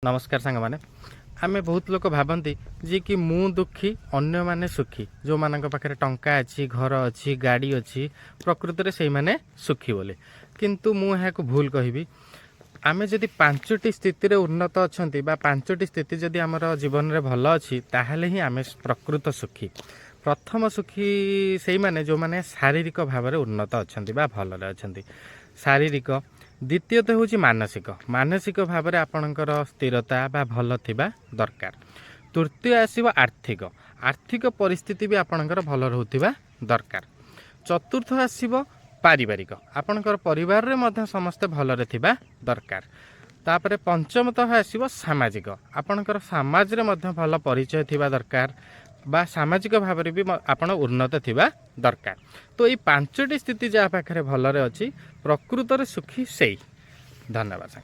नमस्कार सांग मैंने आमे बहुत लोग भावती जी कि मु दुखी अन्य माने सुखी जो मान पाखे टंका अच्छी घर अच्छी गाड़ी अच्छी प्रकृत में से माने सुखी बोले किंतु मुझे भूल कहि आमे जदि पांचटी स्थिति उन्नत अच्छा पांचटी स्थिति जदि आमर जीवन में भल अच्छी ताहले ही आमे प्रकृत सुखी। प्रथम सुखी से माने जो माने शारीरिक भाव में उन्नत अच्छा भल अच्छा शारीरिक। द्वितीयतः हूँ मानसिक मानसिक भाव में आपणकर स्थिरता बा भल थिबा दरकार। तृतीय आसीब आर्थिक आर्थिक परिस्थिति भी आपणकर भल रहुथिबा दरकार। चतुर्थ आसीब पारिवारिक आपणकर परिवार रे मध्य समस्ते भलरे थिबा दरकार। तापरे पंचमतः आसीब सामाजिक आपणकर समाज रे मध्य भल परिचय थिबा दरकार बा सामाजिक भाव में भी आपण उन्नत थिबा दरकार। तो ये पांचटी स्थिति जहाँ पाखे भलरे अच्छी प्रकृत सुखी से। धन्यवाद।